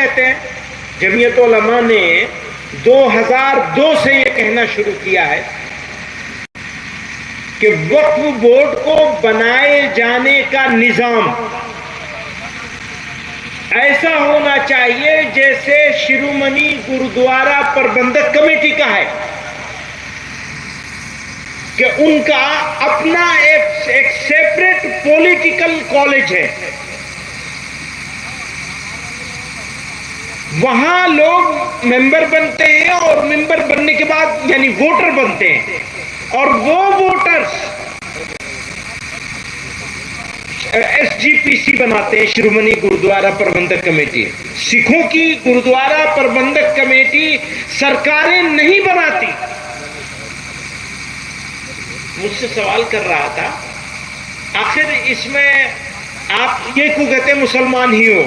کہتے ہیں؟ جمعیت علماء نے 2002 سے یہ کہنا شروع کیا ہے کہ وقف بورڈ کو بنائے جانے کا نظام ایسا ہونا چاہیے جیسے شرومنی گرودوارا پربندھک کمیٹی کا ہے، کہ ان کا اپنا ایک سیپریٹ پولیٹیکل کالج ہے، وہاں لوگ ممبر بنتے ہیں اور ممبر بننے کے بعد یعنی ووٹر بنتے ہیں، اور وہ ووٹرز ایس جی پی سی بناتے ہیں، شرومنی گرودوارا پربندھک کمیٹی۔ سکھوں کی گرودوارا پربندھک کمیٹی سرکاریں نہیں بناتی۔ مجھ سے سوال کر رہا تھا، آخر اس میں آپ یہ کیوں کہتے ہیں مسلمان ہی ہو؟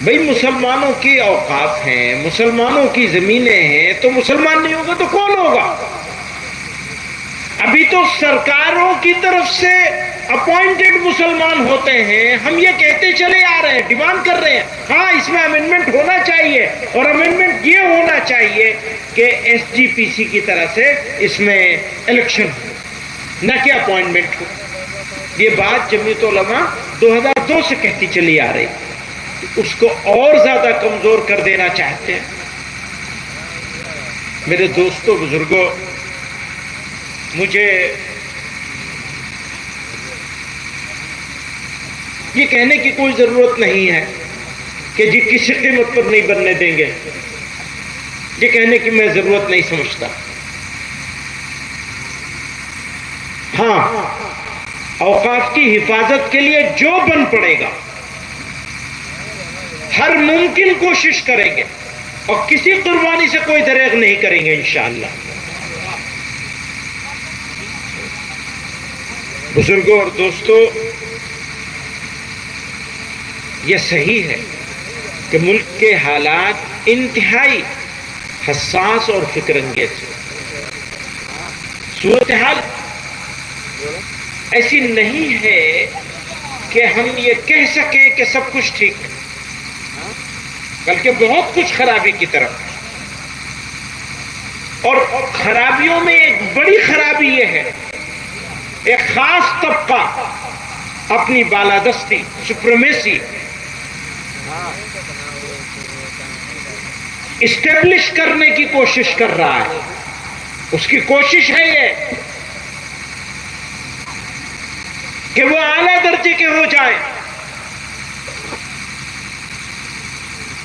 بھئی مسلمانوں کی اوقاف ہیں، مسلمانوں کی زمینیں ہیں، تو مسلمان نہیں ہوگا تو کون ہوگا؟ ابھی تو سرکاروں کی طرف سے اپوائنٹڈ مسلمان ہوتے ہیں، ہم یہ کہتے چلے آ رہے ہیں، ڈیمانڈ کر رہے ہیں ہاں اس میں امینڈمنٹ ہونا چاہیے، اور امینڈمنٹ یہ ہونا چاہیے کہ ایس جی پی سی کی طرح سے اس میں الیکشن ہو، نہ کہ اپوائنٹمنٹ ہو۔ یہ بات جمعیت علماء 2002 سے کہتی چلی آ رہی، اس کو اور زیادہ کمزور کر دینا چاہتے ہیں۔ میرے دوستوں بزرگوں، مجھے یہ کہنے کی کوئی ضرورت نہیں ہے کہ جی کسی قیمت پر نہیں بننے دیں گے، یہ کہنے کی میں ضرورت نہیں سمجھتا۔ ہاں، اوقاف کی حفاظت کے لیے جو بن پڑے گا ہر ممکن کوشش کریں گے، اور کسی قربانی سے کوئی دریغ نہیں کریں گے انشاءاللہ۔ بزرگوں اور دوستوں، یہ صحیح ہے کہ ملک کے حالات انتہائی حساس اور فکر انگیز ہیں۔ صورتحال ایسی نہیں ہے کہ ہم یہ کہہ سکیں کہ سب کچھ ٹھیک ہے، بلکہ بہت کچھ خرابی کی طرف ہے، اور خرابیوں میں ایک بڑی خرابی یہ ہے، ایک خاص طبقہ اپنی بالادستی، سپریمیسی اسٹیبلش کرنے کی کوشش کر رہا ہے۔ اس کی کوشش ہے یہ کہ وہ اعلیٰ درجے کے ہو جائیں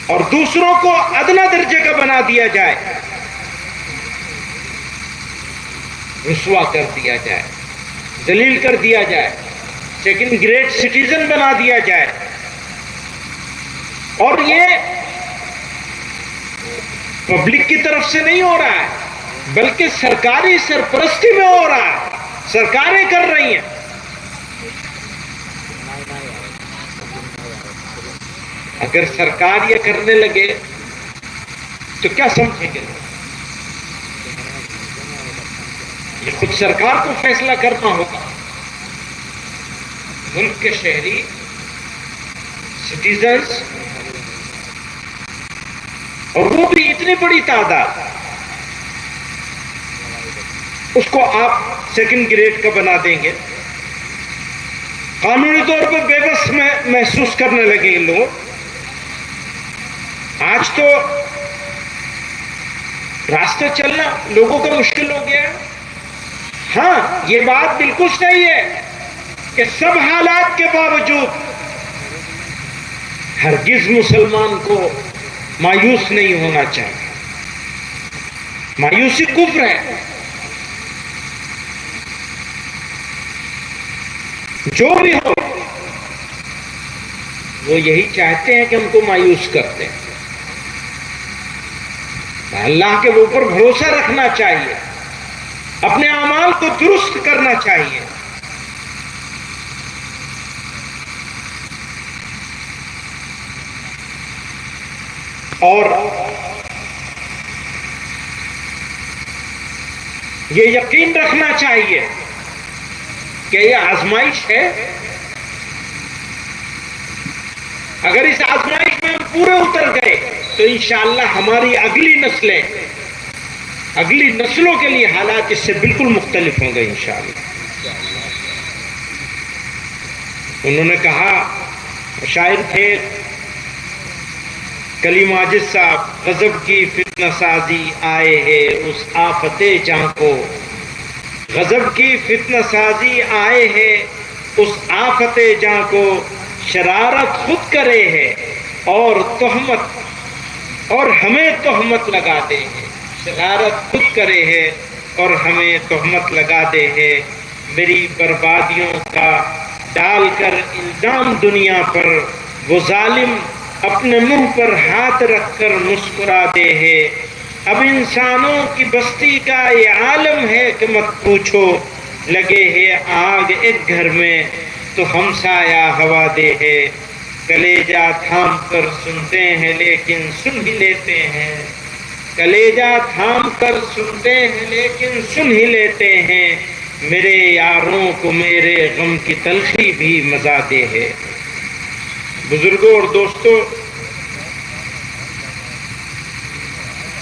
اور دوسروں کو ادنا درجے کا بنا دیا جائے، رسوا کر دیا جائے، ذلیل کر دیا جائے، سیکنڈ گریڈ سٹیزن بنا دیا جائے۔ اور یہ پبلک کی طرف سے نہیں ہو رہا ہے، بلکہ سرکاری سرپرستی میں ہو رہا ہے، سرکاریں کر رہی ہیں۔ اگر سرکار یہ کرنے لگے تو کیا سمجھیں گے؟ یہ خود سرکار کو فیصلہ کرنا ہوگا۔ ملک کے شہری، سٹیزنز، اور وہ بھی اتنی بڑی تعداد، اس کو آپ سیکنڈ گریڈ کا بنا دیں گے، قانونی طور پر بے بس محسوس کرنے لگے یہ لوگ۔ آج تو راستہ چلنا لوگوں کا مشکل ہو گیا ہے۔ ہاں، یہ بات بالکل صحیح ہے کہ سب حالات کے باوجود ہرگز مسلمان کو مایوس نہیں ہونا چاہیے۔ مایوسی کفر ہے۔ جو بھی ہو، وہ یہی چاہتے ہیں کہ ہم کو مایوس کرتے ہیں۔ اللہ کے اوپر بھروسہ رکھنا چاہیے، اپنے اعمال کو درست کرنا چاہیے۔ اور یہ یقین رکھنا چاہیے کہ یہ آزمائش ہے، اگر اس آزمائش میں ہم پورے اتر گئے تو انشاءاللہ ہماری اگلی نسلوں کے لیے حالات اس سے بالکل مختلف ہوں گے انشاءاللہ۔ انہوں نے کہا، شاعر تھے کلیم عاجز صاحب، غضب کی فتنہ سازی آئے ہے اس آفت جاں کو، غضب کی فتنہ سازی آئے ہے اس آفت جاں کو، شرارت خود کرے ہے اور ہمیں تہمت لگاتے ہیں، شرارت خود کرے ہے اور ہمیں تہمت لگاتے ہیں، میری بربادیوں کا ڈال کر الزام دنیا پر، وہ ظالم اپنے منہ پر ہاتھ رکھ کر مسکراتے ہیں، اب انسانوں کی بستی کا یہ عالم ہے کہ مت پوچھو، لگے ہے آگ ایک گھر میں تو ہمسایہ ہوا دے ہے، کلیجہ تھام کر سنتے ہیں لیکن سن ہی لیتے ہیں، کلیجہ تھام کر سنتے ہیں لیکن سن ہی لیتے ہیں، میرے یاروں کو میرے غم کی تلخی بھی مزہ دے ہے۔ بزرگوں اور دوستوں،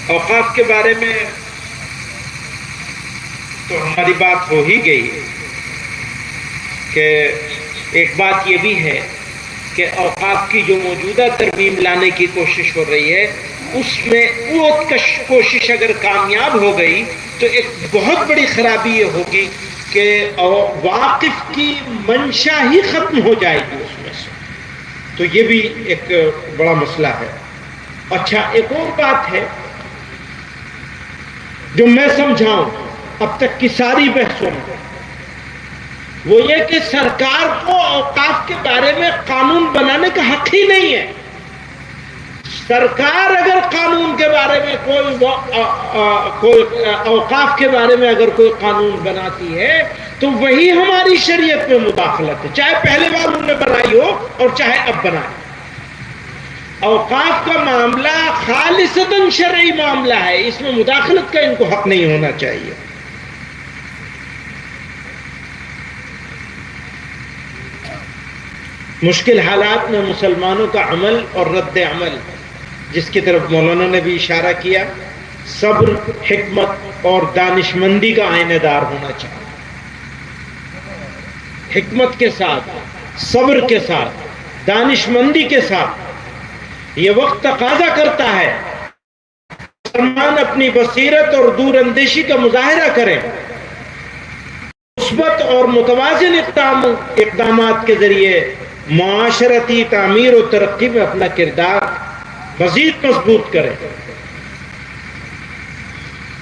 اوقاف کے بارے میں تو ہماری بات ہو ہی گئی کہ ایک بات یہ بھی ہے کہ اوقاف کی جو موجودہ ترمیم لانے کی کوشش ہو رہی ہے، اس میں وہ کوشش اگر کامیاب ہو گئی تو ایک بہت بڑی خرابی یہ ہوگی کہ واقف کی منشا ہی ختم ہو جائے گی اس میں سے، تو یہ بھی ایک بڑا مسئلہ ہے۔ اچھا، ایک اور بات ہے جو میں سمجھاؤں اب تک کی ساری بحثوں میں، وہ یہ کہ سرکار کو اوقاف کے بارے میں قانون بنانے کا حق ہی نہیں ہے۔ سرکار اگر قانون کے بارے میں کوئی اوقاف کے بارے میں اگر کوئی قانون بناتی ہے تو وہی ہماری شریعت میں مداخلت ہے، چاہے پہلے بار انہوں نے بنائی ہو اور چاہے اب بنائے۔ اوقاف کا معاملہ خالصتاً شرعی معاملہ ہے، اس میں مداخلت کا ان کو حق نہیں ہونا چاہیے۔ مشکل حالات میں مسلمانوں کا عمل اور رد عمل، جس کی طرف مولانا نے بھی اشارہ کیا، صبر، حکمت اور دانش مندی کا آئینہ دار ہونا چاہیے۔ حکمت کے ساتھ، صبر کے ساتھ، دانش مندی کے ساتھ یہ وقت تقاضا کرتا ہے مسلمان اپنی بصیرت اور دور اندیشی کا مظاہرہ کریں، مثبت اور متوازن اقدامات کے ذریعے معاشرتی تعمیر و ترقی میں اپنا کردار مزید مضبوط کریں،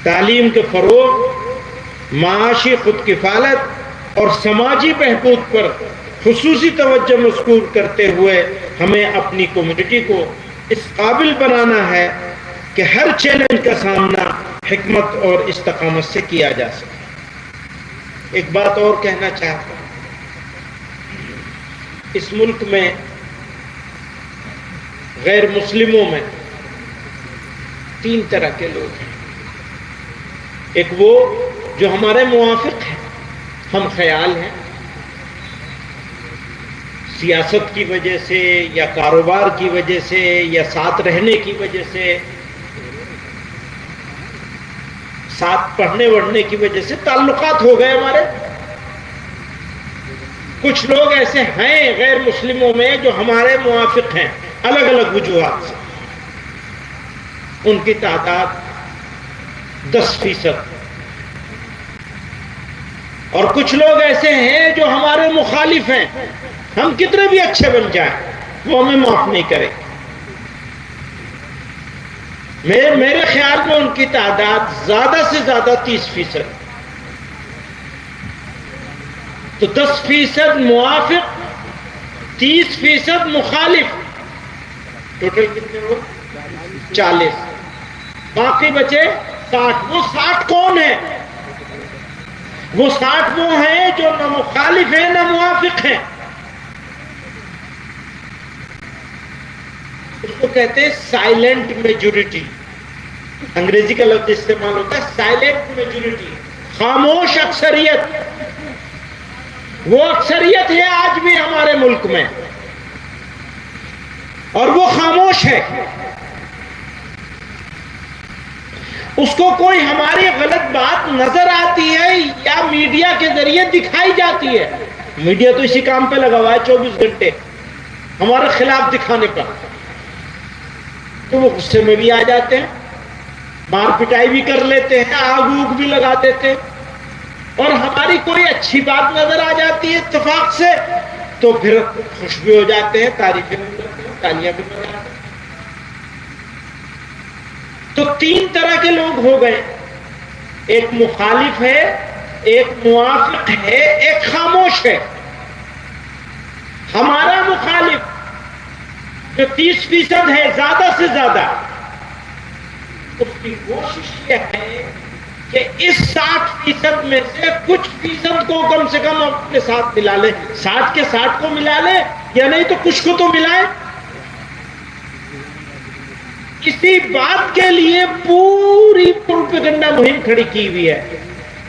تعلیم کے فروغ، معاشی خود کفالت اور سماجی بہبود پر خصوصی توجہ مذکور کرتے ہوئے ہمیں اپنی کمیونٹی کو اس قابل بنانا ہے کہ ہر چیلنج کا سامنا حکمت اور استقامت سے کیا جا سکے۔ ایک بات اور کہنا چاہتا ہوں، اس ملک میں غیر مسلموں میں تین طرح کے لوگ ہیں۔ ایک وہ جو ہمارے موافق ہیں، ہم خیال ہیں، سیاست کی وجہ سے یا کاروبار کی وجہ سے یا ساتھ رہنے کی وجہ سے، ساتھ پڑھنے وڑھنے کی وجہ سے تعلقات ہو گئے ہمارے۔ کچھ لوگ ایسے ہیں غیر مسلموں میں جو ہمارے موافق ہیں الگ الگ وجوہات سے، ان کی تعداد 10%۔ اور کچھ لوگ ایسے ہیں جو ہمارے مخالف ہیں، ہم کتنے بھی اچھے بن جائیں وہ ہمیں معاف نہیں کریں۔ میرے خیال میں ان کی تعداد زیادہ سے زیادہ 30%۔ تو 10% موافق، 30% مخالف، ٹوٹل کتنے ہو؟ 40۔ باقی بچے 60۔ وہ 60 کون ہیں؟ وہ 60 وہ ہیں جو نہ مخالف ہیں نہ موافق ہیں۔ اس کو کہتے ہیں سائلنٹ میجورٹی، انگریزی کا لفظ استعمال ہوتا ہے سائلنٹ میجورٹی، خاموش اکثریت۔ وہ اکثریت ہے آج بھی ہمارے ملک میں۔ اور وہ خاموش ہے. اس کو کوئی ہماری غلط بات نظر آتی ہے یا میڈیا کے ذریعے دکھائی جاتی ہے. میڈیا تو اسی کام پہ لگا ہوا ہے 24 گھنٹے ہمارے خلاف دکھانے پر. تو وہ غصے میں بھی آ جاتے ہیں, مار پٹائی بھی کر لیتے ہیں, آگ اوگ بھی لگا دیتے ہیں. اور ہماری کوئی اچھی بات نظر آ جاتی ہے اتفاق سے تو پھر خوش بھی ہو جاتے ہیں, تعریفیں بھی کرتے ہیں, تالیاں بھی بجاتے ہیں. تو 3 طرح کے لوگ ہو گئے, ایک مخالف ہے, ایک موافق ہے, ایک خاموش ہے. ہمارا مخالف جو 30% ہے زیادہ سے زیادہ, اس کی کوشش یہ ہے کہ اس 60% میں سے کچھ فیصد کو کم سے کم اپنے ساتھ ملا لے. 60 کے 60 کو ملا لے یا نہیں تو کچھ کو تو ملائے. اسی بات کے لیے پوری پروپیگنڈا مہم کھڑی کی ہوئی ہے.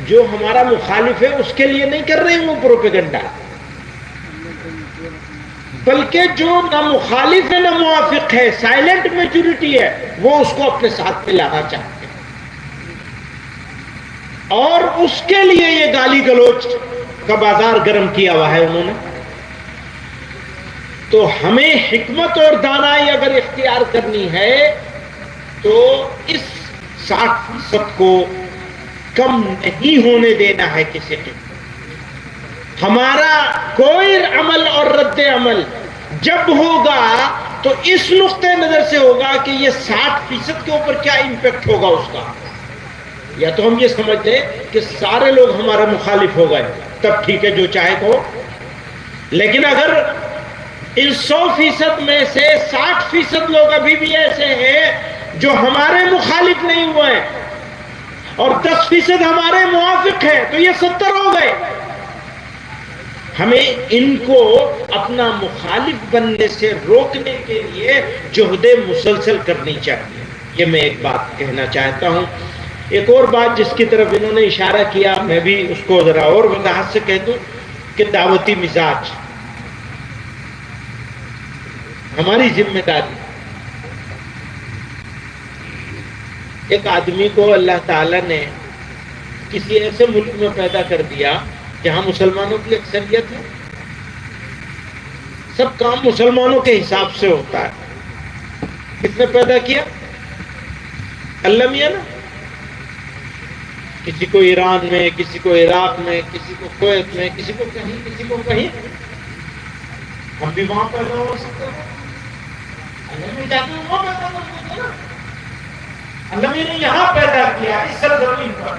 جو ہمارا مخالف ہے اس کے لیے نہیں کر رہے ہیں وہ پروپیگنڈا, بلکہ جو نہ مخالف ہے نہ موافق ہے, سائلنٹ میجورٹی ہے, وہ اس کو اپنے ساتھ میں لانا چاہتے ہیں. اور اس کے لیے یہ گالی گلوچ کا بازار گرم کیا ہوا ہے انہوں نے. تو ہمیں حکمت اور دانائی اگر اختیار کرنی ہے تو اس 60% کو کم نہیں ہونے دینا ہے کسی کے. ہمارا کوئی عمل اور رد عمل جب ہوگا تو اس نقطۂ نظر سے ہوگا کہ یہ 60% کے اوپر کیا امپیکٹ ہوگا اس کا. یا تو ہم یہ سمجھ لیں کہ سارے لوگ ہمارا مخالف ہو گئے, تب ٹھیک ہے جو چاہے کہو. لیکن اگر ان 100% میں سے 60% لوگ ابھی بھی ایسے ہیں جو ہمارے مخالف نہیں ہوئے اور 10% ہمارے موافق ہیں, تو یہ 70 ہو گئے. ہمیں ان کو اپنا مخالف بننے سے روکنے کے لیے جہد مسلسل کرنی چاہیے. یہ میں ایک بات کہنا چاہتا ہوں. ایک اور بات جس کی طرف انہوں نے اشارہ کیا, میں بھی اس کو ذرا اور وضاحت سے کہہ دوں کہ دعوتی مزاج ہماری ذمہ داری. ایک آدمی کو اللہ تعالیٰ نے کسی ایسے ملک میں پیدا کر دیا جہاں مسلمانوں کی اکثریت ہے, سب کام مسلمانوں کے حساب سے ہوتا ہے. کس نے پیدا کیا؟ اللہ میاں نا. کسی کو ایران میں, کسی کو عراق میں, کسی کو کویت میں, کسی کو کہیں, کسی کو کہیں. ہم بھی وہاں پیدا ہو سکتے ہیں. اللہ میں چاہتے ہیں وہاں پیدا کر سکتے ہیں. اللہ نے یہاں پیدا کیا اس سرزمین پر.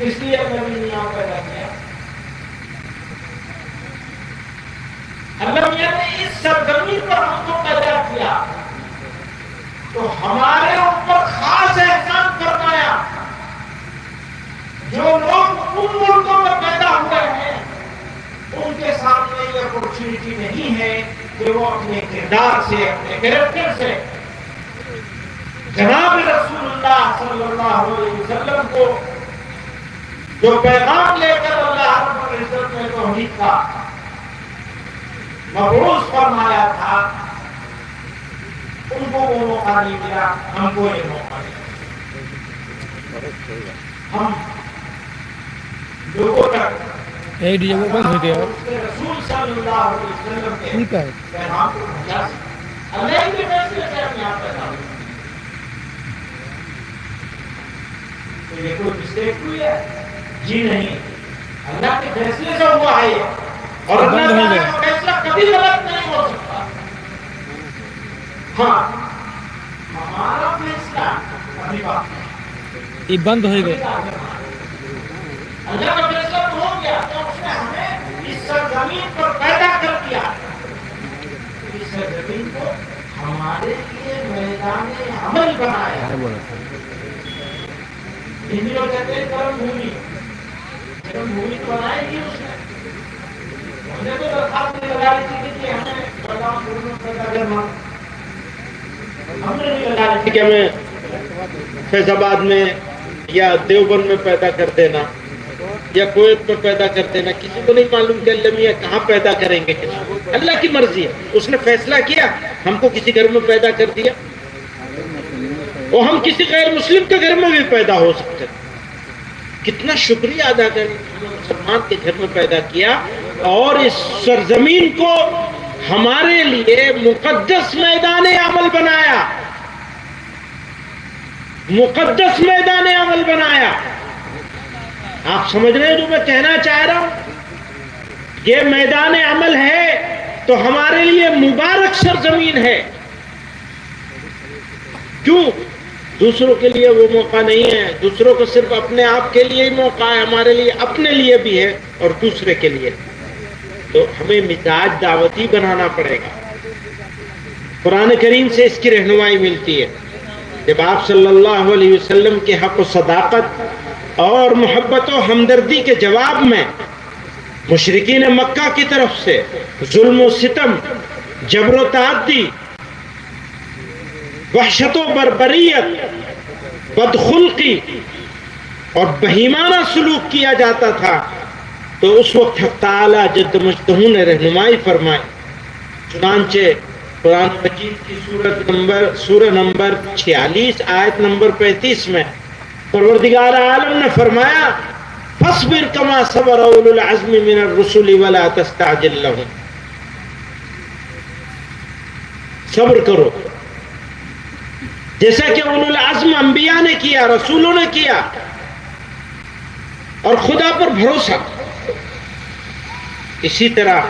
اس لیے اللہ نے یہاں پیدا کیا. اللہ نے اس سرزمین پر ہم کو پیدا کیا تو ہمارے اوپر خاص احسان فرمایا. جو لوگ ان ملکوں میں پیدا ہوئے ہیں ان کے سامنے یہ اپورچونٹی نہیں ہے کہ وہ اپنے کردار سے, اپنے کریکٹر سے جناب رسول اللہ صلی اللہ علیہ وسلم کو جو پیغام لے کر اللہ رب العزت نے توحید کا مبعوث فرمایا تھا, ان کو وہ موقع نہیں ملا, ہم کو یہ موقع ملا. ہم لوگوں تک رسول صلی اللہ علیہ وسلم کے پیغام کو پہنچا سکتے. اللہ کے فیصلے سے ہم یہاں پیدا ہوئے. تو یہ کوئی مسٹیک ہوئی ہے؟ جی نہیں, اللہ کے فیصلے سے ہوا ہے یہ, اور اللہ کا فیصلہ کبھی غلط نہیں ہو سکتا. ہاں ہمارا فیصلہ کبھی بات نہیں. یہ بند ہو گئے. اللہ کا فیصلہ تو ہو گیا تو اس نے ہمیں اس سرزمین پر پیدا کر دیا. اس سرزمین کو ہمارے لیے میدان عمل بنایا. ہندی لوگ کہتے ہیں کرم بھومی. کرم بھومی تو بنائی گی اس نے. ہم نے تو درخواست نہیں لگا رہی تھی کہ ہمیں بردام میں پیدا کرنا. ہم نے نہیں لگا رہی تھی کہ ہمیں فیض آباد میں یا دیوبند میں پیدا کر دینا. یا کویت میں پیدا کر دینا، کسی کو نہیں معلوم کہ اللہ میاں کہاں پیدا کریں گے. اللہ کی مرضی ہے، اس نے فیصلہ کیا ہم کو کسی گھر میں پیدا کر دیا، اور ہم کسی غیر مسلم کے گھر میں بھی پیدا ہو سکتے ہیں. کتنا شکریہ ادا کریں، مسلمان کے گھر میں پیدا کیا اور اس سرزمین کو ہمارے لیے مقدس میدان عمل بنایا، مقدس میدان عمل بنایا. آپ سمجھ رہے ہیں جو میں کہنا چاہ رہا ہوں؟ یہ میدان عمل ہے تو ہمارے لیے مبارک سرزمین ہے. کیوں؟ دوسروں کے لیے وہ موقع نہیں ہے، دوسروں کو صرف اپنے آپ کے لیے ہی موقع ہے، ہمارے لیے اپنے لیے بھی ہے اور دوسرے کے لیے. تو ہمیں مزاج دعوتی بنانا پڑے گا. قرآن کریم سے اس کی رہنمائی ملتی ہے. جب آپ صلی اللہ علیہ وسلم کے حق و صداقت اور محبت و ہمدردی کے جواب میں مشرکین مکہ کی طرف سے ظلم و ستم، جبر و تعدی، وحشت و بربریت، بدخلقی اور بہیمانہ سلوک کیا جاتا تھا، تو اس وقت حق تعالی جد مجدہ نے رہنمائی فرمائی. چنانچہ قرآن مجید کی سورہ نمبر 46 آیت نمبر 35 میں پروردگار عالم نے فرمایا فاصبر کما صبر اولو العزم من الرسل ولا تستعجل لهم. صبر کرو جیسا کہ اولو العزم انبیاء نے کیا، رسولوں نے کیا، اور خدا پر بھروسہ. اسی طرح